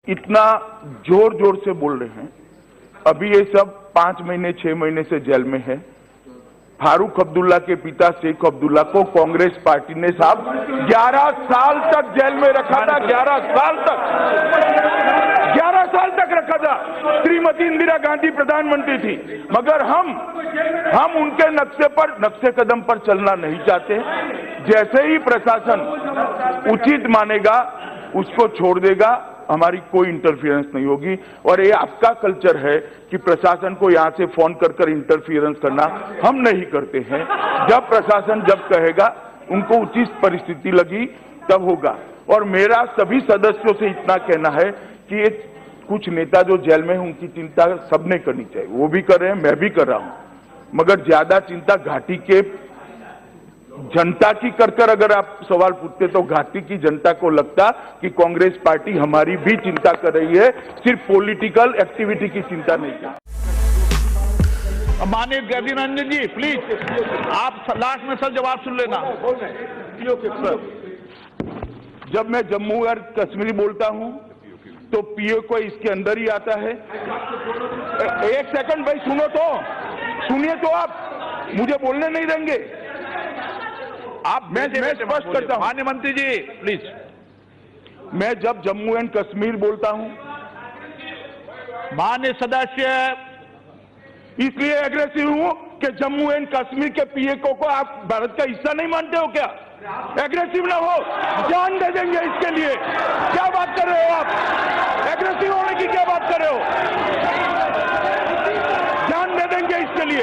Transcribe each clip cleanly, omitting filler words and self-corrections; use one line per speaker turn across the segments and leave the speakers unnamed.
इतना जोर जोर से बोल रहे हैं। अभी ये सब 5 महीने 6 महीने से जेल में है। फारूक अब्दुल्ला के पिता शेख अब्दुल्ला को कांग्रेस पार्टी ने साहब 11 साल तक जेल में रखा था। 11 साल तक रखा था। श्रीमती इंदिरा गांधी प्रधानमंत्री थी, मगर हम उनके नक्शे कदम पर चलना नहीं चाहते। जैसे ही प्रशासन उचित मानेगा उसको छोड़ देगा, हमारी कोई इंटरफियरेंस नहीं होगी। और ये आपका कल्चर है कि प्रशासन को यहां से फोन कर इंटरफियरेंस करना, हम नहीं करते हैं। जब प्रशासन जब कहेगा, उनको उचित परिस्थिति लगी तब होगा। और मेरा सभी सदस्यों से इतना कहना है कि ये कुछ नेता जो जेल में हैं उनकी चिंता सबने करनी चाहिए, वो भी कर रहे हैं, मैं भी कर रहा हूं, मगर ज्यादा चिंता घाटी के जनता की कर अगर आप सवाल पूछते तो घाटी की जनता को लगता कि कांग्रेस पार्टी हमारी भी चिंता कर रही है, सिर्फ पॉलिटिकल एक्टिविटी की चिंता नहीं कर।
माननीय गिरिराज रंजन जी, प्लीज आप लास्ट में सर जवाब सुन लेना।
जब मैं जम्मू और कश्मीर बोलता हूं तो पीओ को इसके अंदर ही आता है। एक सेकंड भाई, सुनो तो, सुनिए तो, आप मुझे बोलने नहीं देंगे। आप मैं स्पष्ट करता हूं,
माननीय मंत्री जी प्लीज।
मैं जब जम्मू एंड कश्मीर बोलता हूं,
माननीय सदस्य,
इसलिए एग्रेसिव हूं कि जम्मू एंड कश्मीर के पीएको को आप भारत का हिस्सा नहीं मानते हो क्या? एग्रेसिव ना हो, जान दे देंगे इसके लिए। क्या बात कर रहे हो आप? एग्रेसिव होने की क्या बात कर रहे हो? जान दे देंगे इसके लिए।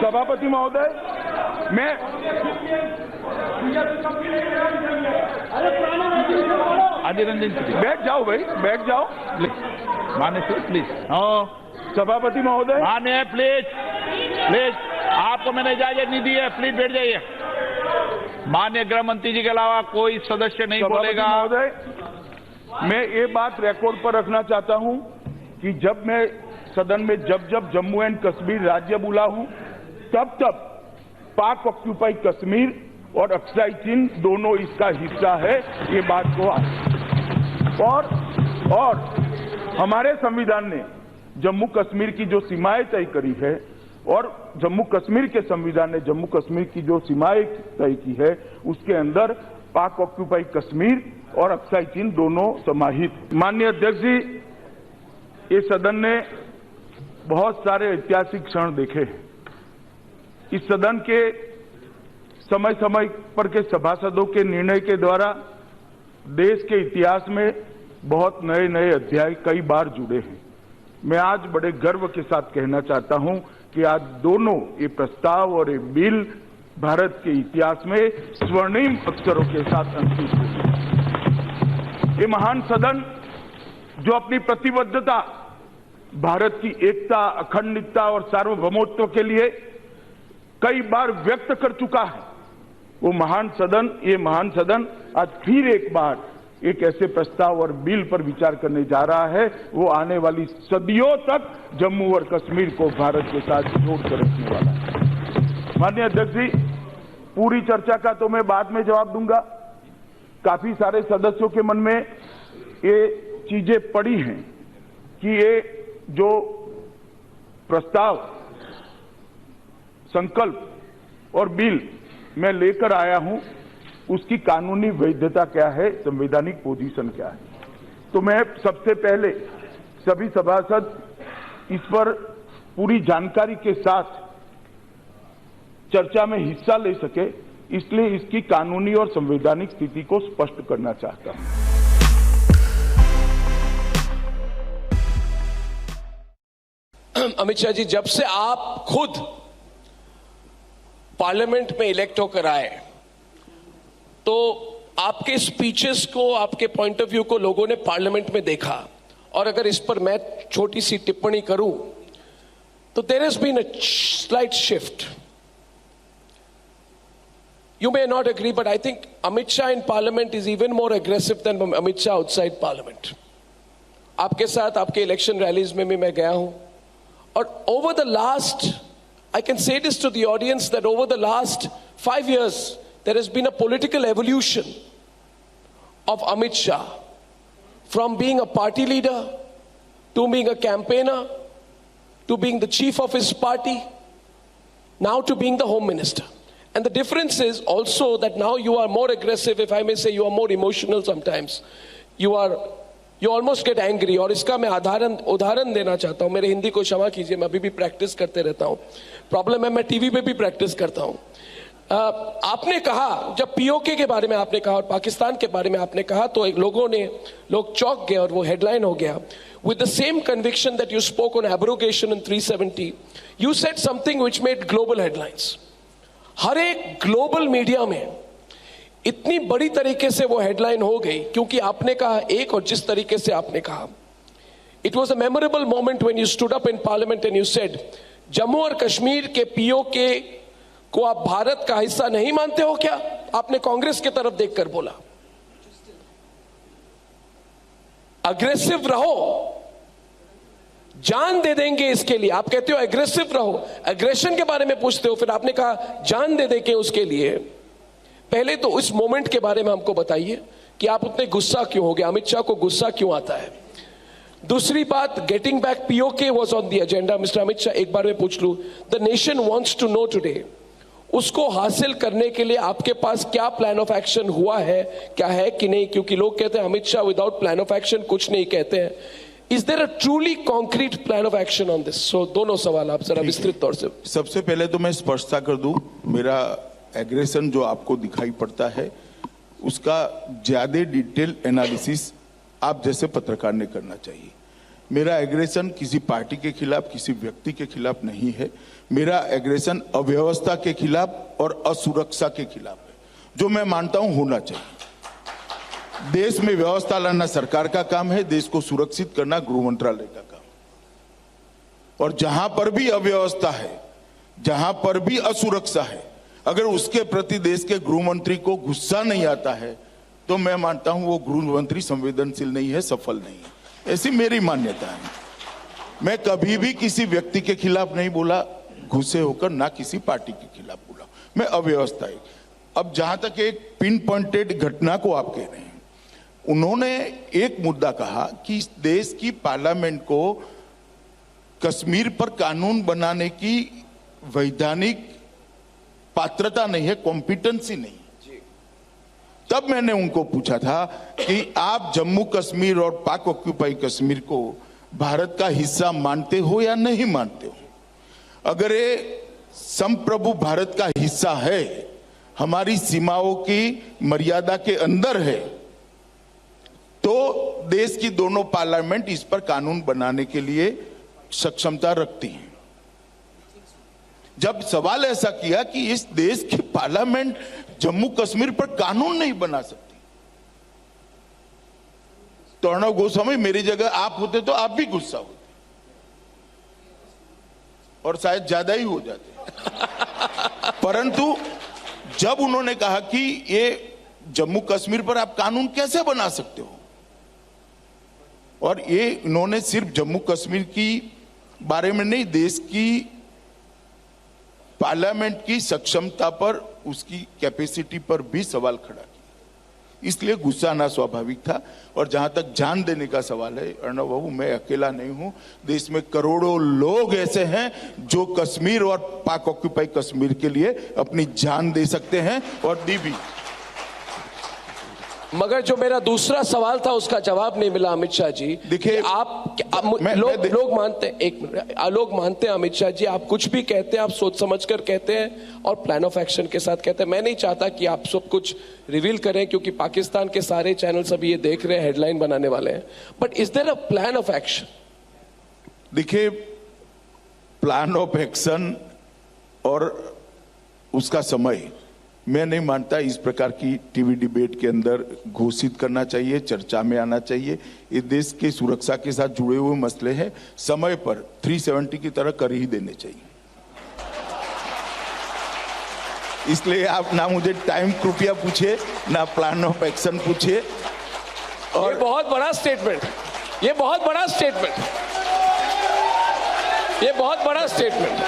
सभापति महोदय, मैं
अधीर रंजन जी
बैठ जाओ भाई, बैठ जाओ।
माननीय सर प्लीज।
सभापति महोदय,
माननीय प्लीज प्लीज, आपको मैंने इजाजत नहीं दी है, प्लीज बैठ जाइए। माननीय गृह मंत्री जी के अलावा कोई सदस्य नहीं बोलेगा।
महोदय, मैं ये बात रिकॉर्ड पर रखना चाहता हूं कि जब मैं सदन में जब जम्मू एंड कश्मीर राज्य बोला हूं, तब पाक ऑक्यूपाई कश्मीर और अक्साई चीन दोनों इसका हिस्सा है, ये बात को। और हमारे संविधान ने जम्मू कश्मीर की जो सीमाएं तय करी है, और जम्मू कश्मीर के संविधान ने जम्मू कश्मीर की जो सीमाएं तय की है, उसके अंदर पाक ऑक्यूपाई कश्मीर और अक्साई चीन दोनों समाहित। माननीय अध्यक्ष जी, ये सदन ने बहुत सारे ऐतिहासिक क्षण देखे हैं। इस सदन के समय समय पर के सभासदों के निर्णय के द्वारा देश के इतिहास में बहुत नए नए अध्याय कई बार जुड़े हैं। मैं आज बड़े गर्व के साथ कहना चाहता हूं कि आज दोनों ये प्रस्ताव और ये बिल भारत के इतिहास में स्वर्णिम अक्षरों के साथ अंकित हुए। ये महान सदन जो अपनी प्रतिबद्धता भारत की एकता, अखंडता और सार्वभौमत्व के लिए कई बार व्यक्त कर चुका है, वो महान सदन आज फिर एक बार एक ऐसे प्रस्ताव और बिल पर विचार करने जा रहा है, वो आने वाली सदियों तक जम्मू और कश्मीर को भारत के साथ जोड़कर रखने वाला है। माननीय अध्यक्ष जी, पूरी चर्चा का तो मैं बाद में जवाब दूंगा। काफी सारे सदस्यों के मन में ये चीजें पड़ी हैं कि ये जो प्रस्ताव, संकल्प और बिल मैं लेकर आया हूं, उसकी कानूनी वैधता क्या है, संवैधानिक पोजीशन क्या है। तो मैं सबसे पहले सभी सभासद इस पर पूरी जानकारी के साथ चर्चा में हिस्सा ले सके, इसलिए इसकी कानूनी और संवैधानिक स्थिति को स्पष्ट करना चाहता हूं।
अमित शाह जी, जब से आप खुद पार्लियामेंट में इलेक्ट होकर आए, तो आपके स्पीचेस को, आपके पॉइंट ऑफ व्यू को लोगों ने पार्लियामेंट में देखा। और अगर इस पर मैं छोटी सी टिप्पणी करूं तो there has been a slight shift. You may not agree, but I think Amit Shah in Parliament is even more aggressive than Amit Shah outside Parliament. आपके साथ आपके इलेक्शन रैलीज में भी मैं गया हूं, और over the last I can say this to the audience that over the last 5 years, there has been a political evolution of Amit Shah from being a party leader to being a campaigner to being the chief of his party, now to being the home minister. And the difference is also that now you are more aggressive, if I may say, you are more emotional sometimes. You almost get angry. और इसका मैं उदाहरण देना चाहता हूँ. मेरे हिंदी को क्षमा कीजिए, मैं अभी भी प्रैक्टिस करते रहता हूँ. प्रॉब्लम है मैं टीवी पे भी प्रैक्टिस करता हूँ. आपने कहा, जब पीओके के बारे में आपने कहा और पाकिस्तान के बारे में आपने कहा, तो लोग चौंक गए और वो हेडलाइन हो गया. With the same conviction that you spoke on abrogation in 370, you said something which made global headlines. हर एक ग्लोबल मीडिया में इतनी बड़ी तरीके से वो हेडलाइन हो गई क्योंकि आपने कहा एक, और जिस तरीके से आपने कहा. It was a memorable moment when you stood up in parliament and you said, Jammu और कश्मीर के पीओके को आप भारत का हिस्सा नहीं मानते हो क्या? आपने कांग्रेस की तरफ देखकर बोला. अग्रेसिव रहो, जान दे देंगे इसके लिए. आप कहते हो एग्रेसिव रहो, एग्रेशन के बारे में पूछते हो, फिर आपने कहा जान दे देंगे उसके लिए. पहले तो इस मोमेंट के बारे में हमको बताइए कि आप उतने गुस्सा क्यों हो गए, अमित शाह को गुस्सा क्यों आता है. दूसरी बात, getting back POK was on the agenda. Mister Amit Shah, एक बार मैं पूछ लूं, the nation wants to know today, उसको हासिल करने के लिए आपके पास क्या प्लान ऑफ एक्शन हुआ है, क्या है कि नहीं? क्योंकि लोग कहते हैं Amit Shah without plan of action कुछ नहीं कहते हैं. Is there a truly concrete plan of action on this? So दोनों सवाल आप जरा विस्तृत तौर से.
सबसे पहले तो मैं स्पष्टता कर दूं, मेरा एग्रेशन जो आपको दिखाई पड़ता है उसका ज्यादा डिटेल एनालिसिस आप जैसे पत्रकार ने करना चाहिए. मेरा एग्रेशन किसी पार्टी के खिलाफ, किसी व्यक्ति के खिलाफ नहीं है. मेरा एग्रेशन अव्यवस्था के खिलाफ और असुरक्षा के खिलाफ है, जो मैं मानता हूं होना चाहिए. देश में व्यवस्था लाना सरकार का काम है, देश को सुरक्षित करना गृह मंत्रालय का काम. और जहां पर भी अव्यवस्था है, जहां पर भी असुरक्षा है, अगर उसके प्रति देश के गृह मंत्री को गुस्सा नहीं आता है तो मैं मानता हूं वो गृह मंत्री संवेदनशील नहीं है, सफल नहीं है. ऐसी मेरी मान्यता है. मैं कभी भी किसी व्यक्ति के खिलाफ नहीं बोला गुस्से होकर, ना किसी पार्टी के खिलाफ बोला. मैं अव्यवस्था है. अब जहां तक एक पिन पॉइंटेड घटना को आप कह रहे हैं, उन्होंने एक मुद्दा कहा कि इस देश की पार्लियामेंट को कश्मीर पर कानून बनाने की वैधानिक पात्रता नहीं है, कॉम्पिटेंसी नहीं. तब मैंने उनको पूछा था कि आप जम्मू कश्मीर और पाक ऑक्यूपाई कश्मीर को भारत का हिस्सा मानते हो या नहीं मानते हो? अगर ये संप्रभु भारत का हिस्सा है, हमारी सीमाओं की मर्यादा के अंदर है, तो देश की दोनों पार्लियामेंट इस पर कानून बनाने के लिए सक्षमता रखती हैं. जब सवाल ऐसा किया कि इस देश की पार्लियामेंट जम्मू कश्मीर पर कानून नहीं बना सकती, तो अर्णव गोस्वामी, मेरी जगह आप होते तो आप भी गुस्सा होते और शायद ज्यादा ही हो जाते. परंतु जब उन्होंने कहा कि ये जम्मू कश्मीर पर आप कानून कैसे बना सकते हो, और ये इन्होंने सिर्फ जम्मू कश्मीर की बारे में नहीं, देश की पार्लियामेंट की सक्षमता पर, उसकी कैपेसिटी पर भी सवाल खड़ा किया. इसलिए गुस्सा आना स्वाभाविक था. और जहां तक जान देने का सवाल है, अर्णव बाबू, मैं अकेला नहीं हूं. देश में करोड़ों लोग ऐसे हैं जो कश्मीर और पाक ऑक्यूपाई कश्मीर के लिए अपनी जान दे सकते हैं और दी भी.
मगर जो मेरा दूसरा सवाल था उसका जवाब नहीं मिला अमित शाह जी.
देखिए,
लोग मानते हैं, एक मिनट, लोग मानते हैं अमित शाह जी, आप कुछ भी कहते हैं आप सोच समझकर कहते हैं और प्लान ऑफ एक्शन के साथ कहते हैं. मैं नहीं चाहता कि आप सब कुछ रिवील करें क्योंकि पाकिस्तान के सारे चैनल अभी ये देख रहे हैं, हेडलाइन बनाने वाले हैं. But is there a plan of action?
देखिए, प्लान ऑफ एक्शन और उसका समय मैं नहीं मानता इस प्रकार की टीवी डिबेट के अंदर घोषित करना चाहिए, चर्चा में आना चाहिए. ये देश की सुरक्षा के साथ जुड़े हुए मसले हैं, समय पर 370 की तरह कर ही देने चाहिए. इसलिए आप ना मुझे टाइम कृपया पूछे, ना प्लान ऑफ एक्शन पूछे.
और ये बहुत बड़ा स्टेटमेंट, ये बहुत बड़ा स्टेटमेंट, ये बहुत बड़ा स्टेटमेंट.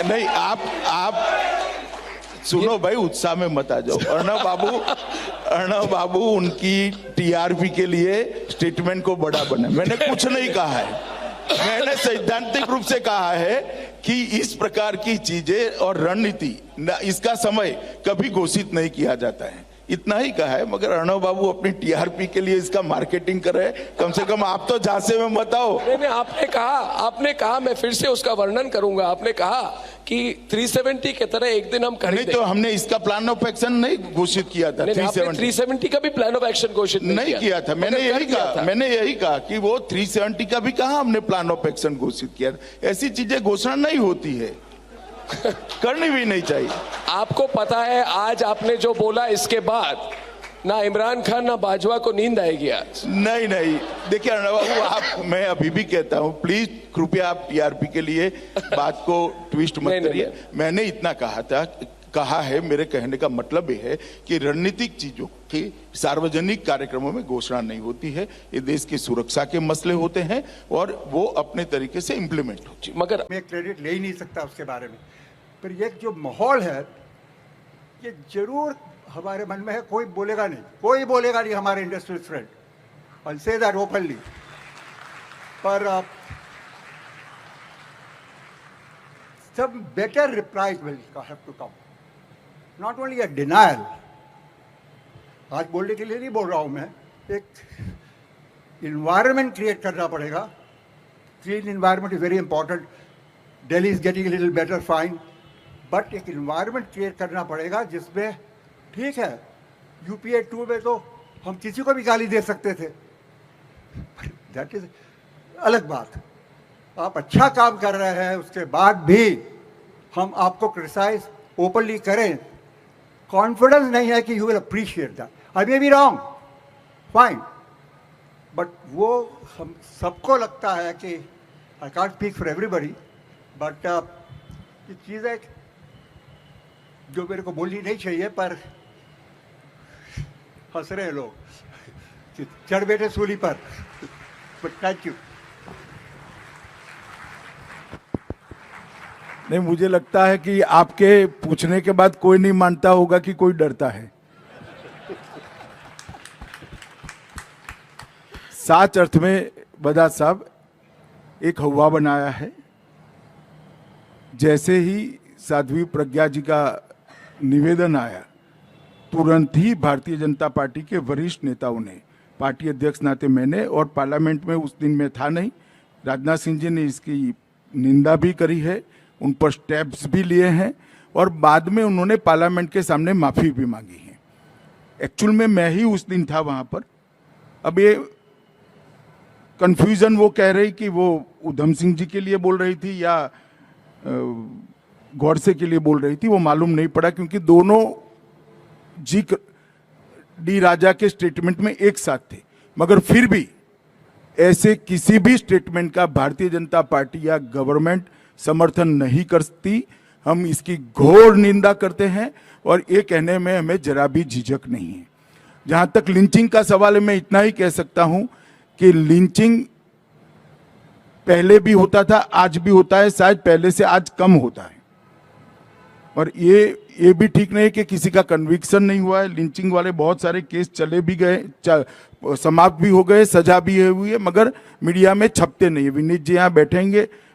नहीं, आप सुनो भाई, उत्साह में मत आ जाओ। अर्णव बाबू उनकी टीआरपी के लिए स्टेटमेंट को बड़ा बना, मैंने कुछ नहीं कहा है। मैंने सैद्धांतिक रूप से कहा है कि इस प्रकार की चीजें और रणनीति इसका समय कभी घोषित नहीं किया जाता है, इतना ही कहा है। मगर अर्णव बाबू अपनी टीआरपी के लिए इसका मार्केटिंग कर रहे हैं। कम से कम आप तो झांसे में मत आओ।
नहीं, आपने कहा, मैं फिर से उसका वर्णन करूंगा। आपने कहा कि 370 के तरह एक दिन हम खरीदें।
नहीं तो हमने इसका प्लान ऑफ एक्शन नहीं घोषित किया था।
370 का भी प्लान ऑफ एक्शन घोषित
नहीं किया था। मैंने यही कहा कि वो 370 का भी कहा हमने प्लान ऑफ एक्शन घोषित किया। ऐसी चीजें घोषणा नहीं होती है, करनी भी नहीं चाहिए।
आपको पता है आज आपने जो बोला, इसके बाद ना इमरान खान ना बाजवा को नींद आएगी आज।
नहीं, देखिए अर्णव बाबू, मैं अभी भी कहता हूं, प्लीज कृपया आप टीआरपी के लिए बात को ट्विस्ट मत करिए। मैंने इतना कहा है, मेरे कहने का मतलब ये है कि रणनीतिक चीजों की सार्वजनिक कार्यक्रमों में घोषणा नहीं होती है। ये देश की सुरक्षा के मसले होते हैं और वो अपने तरीके से इंप्लीमेंट होती है।
मगर
मैं क्रेडिट ले ही नहीं सकता उसके बारे में, पर ये जो माहौल है ये जरूर हमारे मन में है। कोई बोलेगा नहीं हमारे industrial friend, I say that openly. पर some better replies will have to come, not only a denial। आज बोलने के लिए नहीं बोल रहा हूं मैं, एक environment create करना पड़ेगा। Clean environment is very important। Delhi is getting a little better, fine, but एक environment create करना पड़ेगा जिसमें, ठीक है, UPA 2 में तो हम किसी को भी गाली दे सकते थे, दैट इज अलग बात। आप अच्छा काम कर रहे हैं, उसके बाद भी हम आपको क्रिटिसाइज ओपनली करें, कॉन्फिडेंस नहीं है कि you will appreciate that. I may be wrong, fine, but वो हम सबको लगता है कि I can't speak for everybody, but ये चीज़ है जो मेरे को बोलनी नहीं चाहिए, पर हंस रहे लोग, चढ़ बैठे सूली पर। But thank you.
नहीं, मुझे लगता है कि आपके पूछने के बाद कोई नहीं मानता होगा कि कोई डरता है। सच अर्थ में बजाज साहब एक हवा बनाया है। जैसे ही साध्वी प्रज्ञा जी का निवेदन आया, तुरंत ही भारतीय जनता पार्टी के वरिष्ठ नेताओं ने, पार्टी अध्यक्ष नाते मैंने, और पार्लियामेंट में उस दिन में था नहीं, राजनाथ सिंह जी ने इसकी निंदा भी करी है, उन पर स्टेप्स भी लिए हैं, और बाद में उन्होंने पार्लियामेंट के सामने माफी भी मांगी है। एक्चुअल में मैं ही उस दिन था वहां पर। अब ये कंफ्यूजन वो कह रही कि वो उधम सिंह जी के लिए बोल रही थी या गौडसे के लिए बोल रही थी, वो मालूम नहीं पड़ा, क्योंकि दोनों जी डी राजा के स्टेटमेंट में एक साथ थे। मगर फिर भी ऐसे किसी भी स्टेटमेंट का भारतीय जनता पार्टी या गवर्नमेंट समर्थन नहीं करती। हम इसकी घोर निंदा करते हैं और ये कहने में हमें जरा भी झिझक नहीं है। जहां तक लिंचिंग का सवाल है, मैं इतना ही कह सकता हूं कि लिंचिंग पहले भी होता था, आज भी होता है, शायद पहले से आज कम होता है। और ये भी ठीक नहीं कि किसी का कन्विक्शन नहीं हुआ है। लिंचिंग वाले बहुत सारे केस चले भी गए, समाप्त भी हो गए, सजा भी हुई है, मगर मीडिया में छपते नहीं है। विनीत जी यहाँ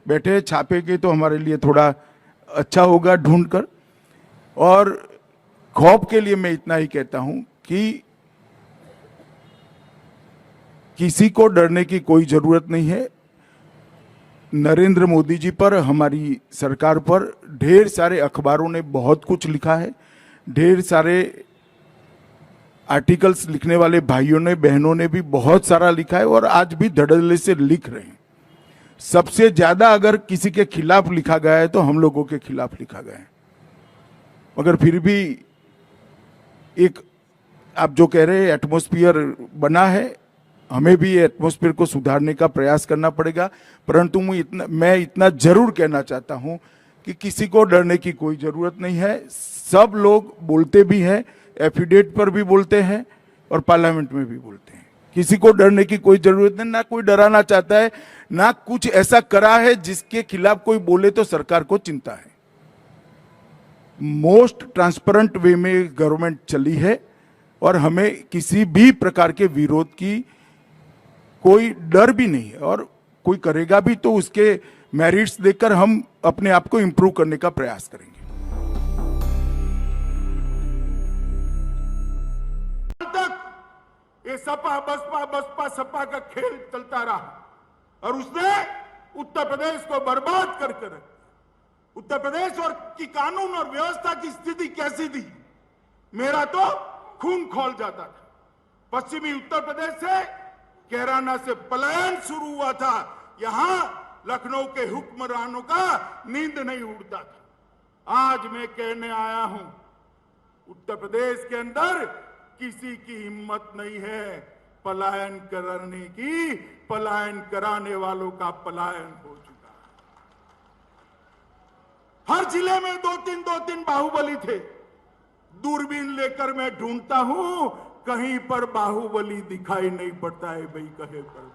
बैठे छापेंगे तो हमारे लिए थोड़ा अच्छा होगा ढूंढ कर। और खौफ के लिए मैं इतना ही कहता हूं कि किसी को डरने की कोई जरूरत नहीं है। नरेंद्र मोदी जी पर, हमारी सरकार पर ढेर सारे अखबारों ने बहुत कुछ लिखा है, ढेर सारे आर्टिकल्स लिखने वाले भाइयों ने, बहनों ने भी बहुत सारा लिखा है और आज भी धड़ल्ले से लिख रहे हैं। सबसे ज्यादा अगर किसी के खिलाफ लिखा गया है तो हम लोगों के खिलाफ लिखा गया है। मगर फिर भी एक, आप जो कह रहे हैं, एटमॉस्फेयर बना है, हमें भी एटमॉस्फेयर को सुधारने का प्रयास करना पड़ेगा। परंतु मैं इतना जरूर कहना चाहता हूं कि किसी को डरने की कोई जरूरत नहीं है। सब लोग बोलते भी हैं, एफिडेविट पर भी बोलते हैं और पार्लियामेंट में भी बोलते हैं। किसी को डरने की कोई जरूरत नहीं, ना कोई डराना चाहता है, ना कुछ ऐसा करा है जिसके खिलाफ कोई बोले तो सरकार को चिंता है।
मोस्ट ट्रांसपेरेंट वे में गवर्नमेंट चली है और हमें किसी भी प्रकार के विरोध की कोई डर भी नहीं है, और कोई करेगा भी तो उसके मेरिट्स देखकर हम अपने आप को इंप्रूव करने का प्रयास करेंगे।
ये सपा बसपा सपा का खेल चलता रहा और उसने उत्तर प्रदेश को बर्बाद करके रखा। उत्तर प्रदेश और की कानून और व्यवस्था की स्थिति कैसी थी, मेरा तो खून खौल जाता था। पश्चिमी उत्तर प्रदेश से कैराना से पलायन शुरू हुआ था। यहां लखनऊ के हुक्मरानों का नींद नहीं उड़ता था। आज मैं कहने आया हूं, उत्तर प्रदेश के अंदर किसी की हिम्मत नहीं है पलायन करने की। पलायन कराने वालों का पलायन हो चुका है। हर जिले में दो तीन बाहुबली थे। दूरबीन लेकर मैं ढूंढता हूं, कहीं पर बाहुबली दिखाई नहीं पड़ता है। भाई कहे पर